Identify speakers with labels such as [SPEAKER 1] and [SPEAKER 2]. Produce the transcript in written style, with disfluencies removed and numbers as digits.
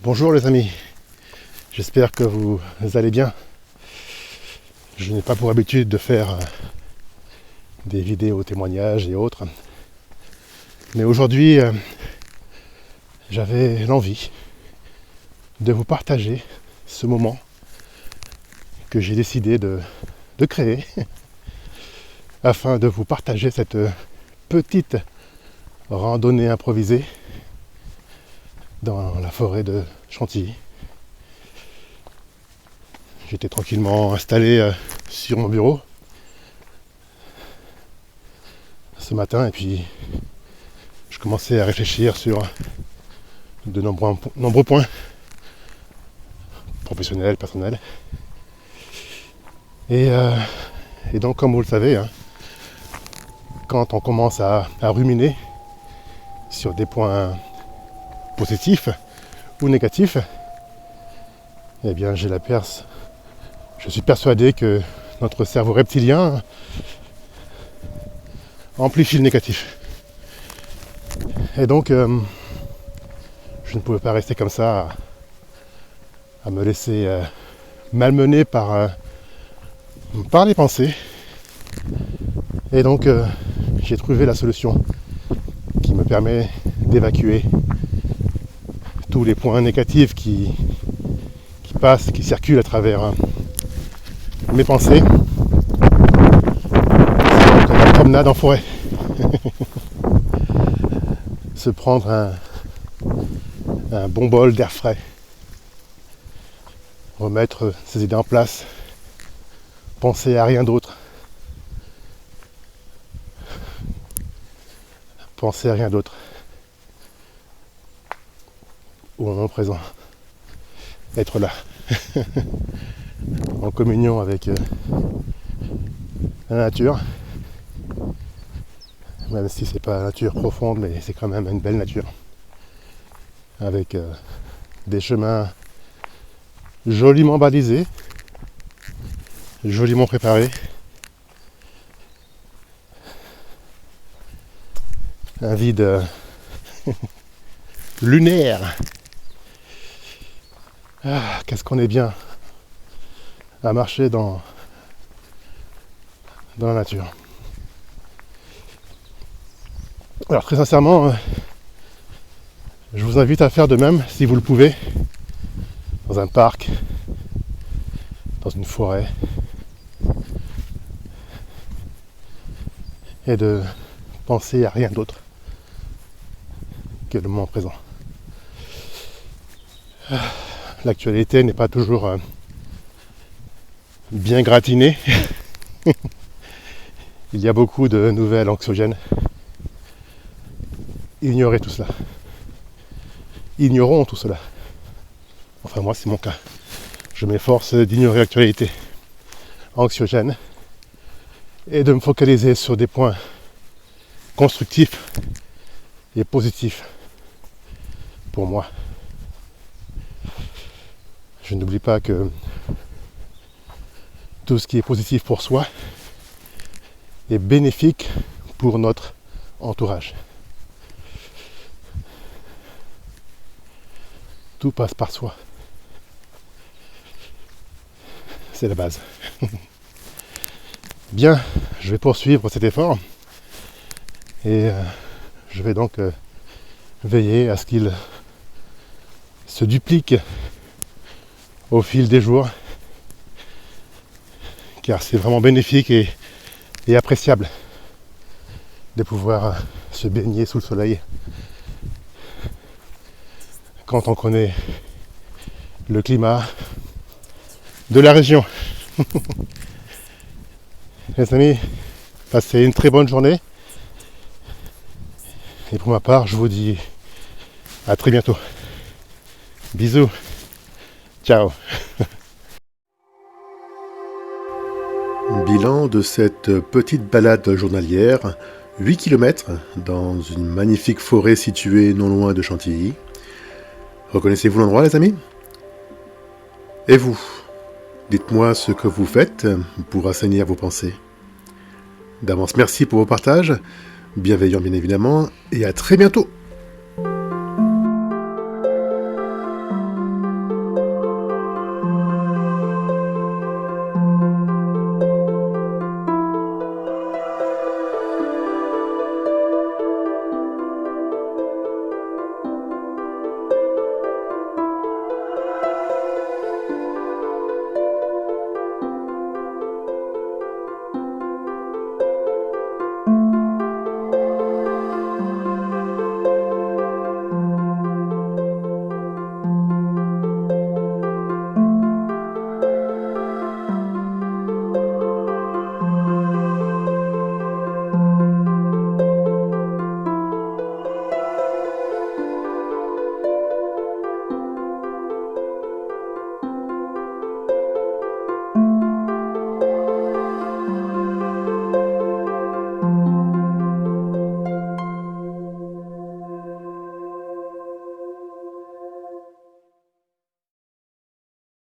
[SPEAKER 1] Bonjour les amis, j'espère que vous allez bien. Je n'ai pas pour habitude de faire des vidéos témoignages et autres. Mais aujourd'hui, j'avais l'envie de vous partager ce moment que j'ai décidé de créer afin de vous partager cette petite randonnée improvisée dans la forêt de Chantilly. J'étais tranquillement installé sur mon bureau ce matin et puis je commençais à réfléchir sur de nombreux points professionnels, personnels. Et donc comme vous le savez, quand on commence à ruminer sur des points positifs ou négatifs, eh bien je suis persuadé que notre cerveau reptilien amplifie le négatif. Et donc je ne pouvais pas rester comme ça à me laisser malmener par les pensées. Et donc j'ai trouvé la solution qui me permet d'évacuer tous les points négatifs qui passent, qui circulent à travers mes pensées. C'est donc la promenade en forêt. Se prendre un bon bol d'air frais. Remettre ses idées en place. Penser à rien d'autre. Penser à rien d'autre. Au moment présent. Être là. En communion avec la nature. Même si c'est pas la nature profonde, mais c'est quand même une belle nature. Avec des chemins joliment balisés, joliment préparés. Un vide lunaire. Ah, qu'est-ce qu'on est bien à marcher dans la nature. Alors très sincèrement, je vous invite à faire de même si vous le pouvez, dans un parc, dans une forêt, et de penser à rien d'autre que le moment présent. L'actualité n'est pas toujours bien gratinée. Il y a beaucoup de nouvelles anxiogènes. Ignorez tout cela. Ignorons tout cela. Enfin moi c'est mon cas. Je m'efforce d'ignorer l'actualité anxiogène et de me focaliser sur des points constructifs et positifs pour moi. Je n'oublie pas que tout ce qui est positif pour soi est bénéfique pour notre entourage. Tout passe par soi. C'est la base. Bien, je vais poursuivre cet effort et je vais donc veiller à ce qu'il se duplique au fil des jours, car c'est vraiment bénéfique et appréciable de pouvoir se baigner sous le soleil quand on connaît le climat de la région. Les amis, passez une très bonne journée. Et pour ma part, je vous dis à très bientôt. Bisous. Ciao.
[SPEAKER 2] Bilan de cette petite balade journalière, 8 km dans une magnifique forêt située non loin de Chantilly. Reconnaissez-vous l'endroit, les amis? Et vous? Dites-moi ce que vous faites pour assainir vos pensées. D'avance, merci pour vos partages, bienveillants bien évidemment, et à très bientôt!